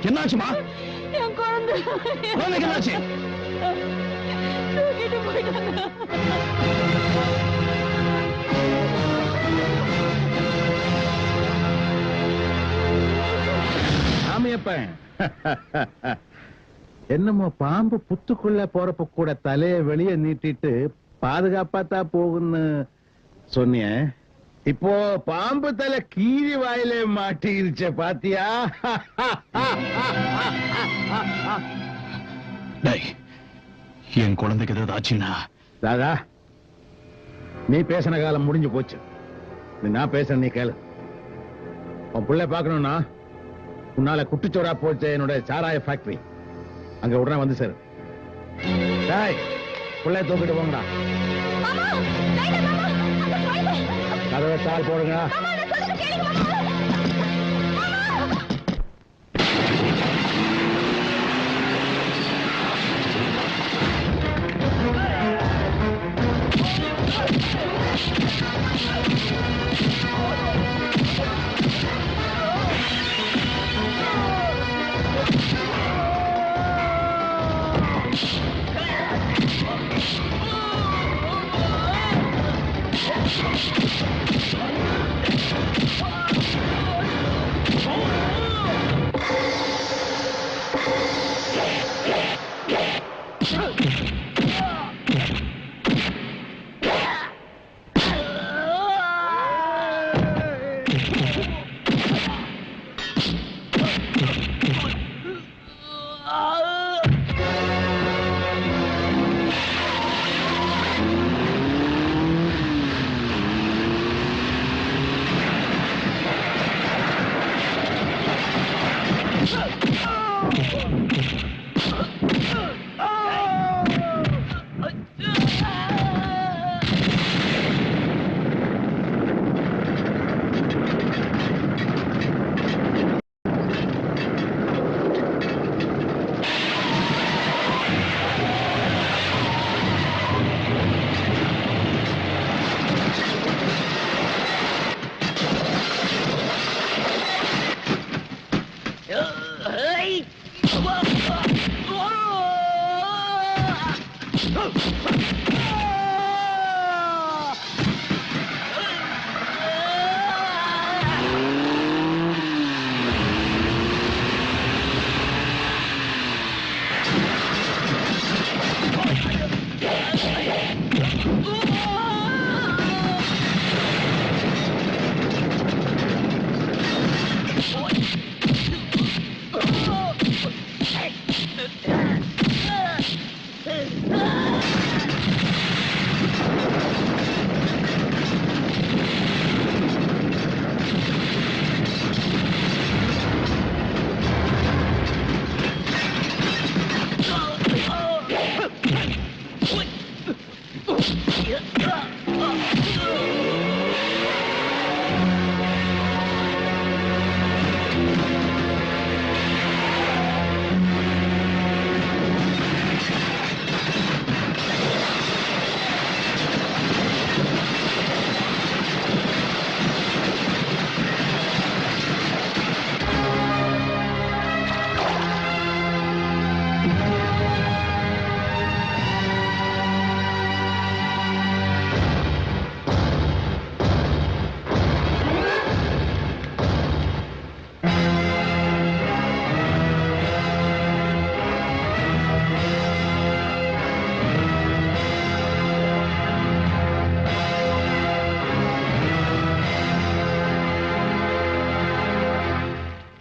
என்னாச்சுமா? என் குழந்தை குழந்தைக்கு என்னாச்சு? தூக்கிட்டு போயிட்டாங்க. சாமியப்பன், என்னமோ பாம்பு புத்துக்குள்ள போறப்ப கூட தலைய வெளியே நீட்டிட்டு பாதுகாப்பாத்தான் போகுன்னு சொன்னிய. இப்போ பாம்பு தலை கீரி வாயில மாட்டிருச்ச பாத்தியா? என் குழந்தைக்கு ஏதாவது ஆச்சுன்னா தாதா, நீ பேசின காலம் முடிஞ்சு போச்சு. நான் பேசுற நீ கேளு. உன் பிள்ளை பாக்கணும்னா உன்னால குட்டிச்சோரா போச்ச என்னோட சாராய ஃபேக்டரி அங்க உடனே வந்து சார். பிள்ளை தூக்கிட்டு போங்கடா. கதவை தாள் போடுங்க.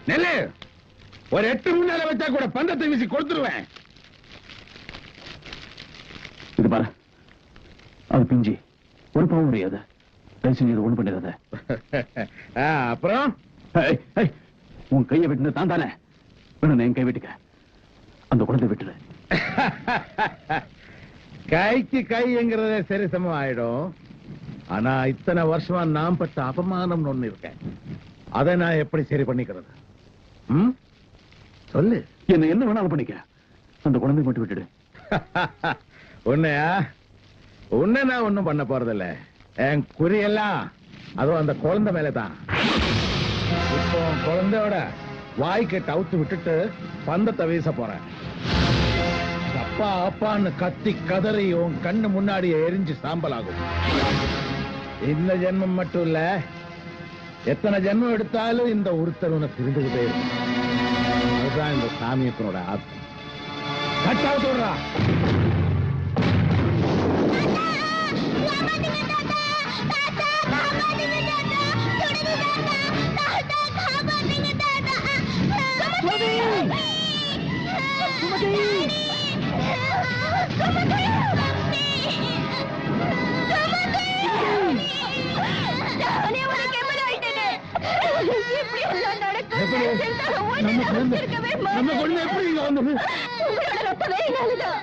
நெல்லு ஒரு 8 முன்னால வச்சா கூட பந்தத்தை வீசி கொடுத்துருவேன். இது பாரு, அது பிஞ்சி ஒரு பாவம் முடியாது. இது ஒண்ணு பண்ணிடாத. அப்புறம் உன் கையை விட்டு தான் தானே வேணும். என் கை விட்டுக்க, அந்த குழந்தை விட்டுரு. கைக்கு கைங்கிறத சரி சமம் ஆயிடும். ஆனா இத்தனை வருஷமா நாம் பட்ட அபமானம் ஒண்ணு இருக்கேன். அதை நான் எப்படி சரி பண்ணிக்கிறது? சொல்லு. என்ன என்ன வேணாலும் பண்ணிக்க, அந்த குழந்தை மட்டும் விட்டுடு. உன்னையா? உன்னை நான் ஒண்ணும் பண்ண போறதில்ல. என் குறியெல்லாம் அதுவும் அந்த குழந்தை மேலதான். இப்போ உன் குழந்தையோட வாய்க்கு டவுத்து விட்டுட்டு பந்தத்தை வீச போறேன். அப்பா அப்பான்னு கத்தி கதறி உன் கண்ணு முன்னாடி எரிஞ்சு சாம்பலாகும். இந்த ஜென்மம் மட்டும் இல்ல, எத்தனை ஜென்மம் எடுத்தாலும் இந்த உறுத்தல் உனக்கு இருந்துகிட்டே இருக்கும். அதுதான் இந்த சாமியப்பனோட ஆத்மா. கட்டாவது சொல்றா. நம்ம குழந்தை எப்படி இங்க வந்தது? உங்களோட ரத்தமே என்னாலதான்.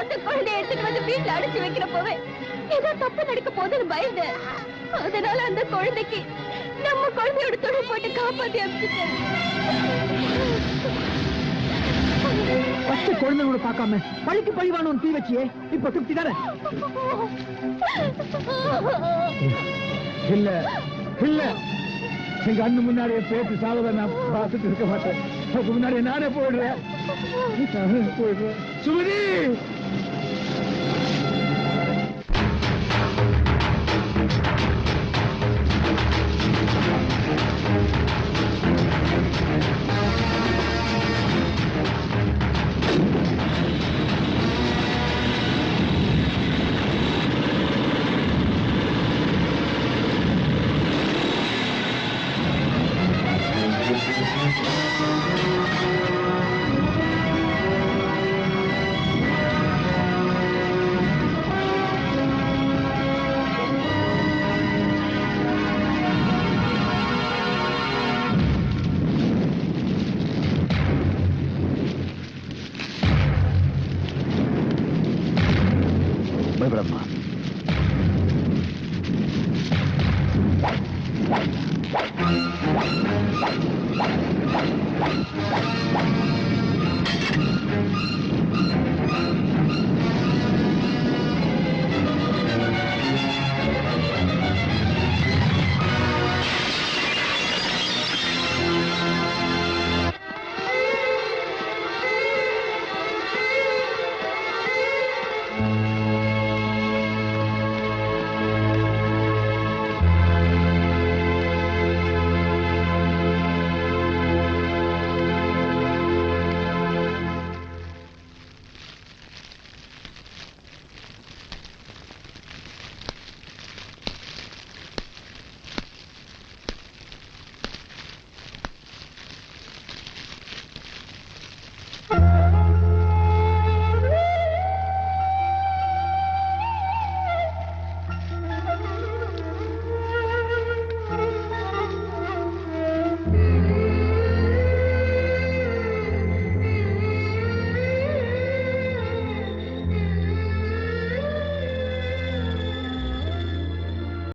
அந்த குழந்தையை எடுத்துட்டு வந்து வீட்டுல அடைச்சு வைக்கிறப்பவே ஏதோ தப்பு நடக்க போதுன்னு பயந்தேன். அதனால அந்த குழந்தைக்கு நம்ம குழந்தையோட துணை போட்டு காப்பாத்தி அனுப்பிச்சிட்டேன். பச்சை குழந்தைங்களோட பார்க்காம பழிக்கு பழிவான தீ வச்சியே, இப்ப திருப்தி தானே? இல்ல இல்ல, எங்க அண்ணு முன்னாடியே பேசி சாவதை நான் பார்த்துட்டு இருக்க மாட்டேன். அதுக்கு முன்னாடி நானே போயிடுறேன். சுமதி, பயப்படாதம்மா.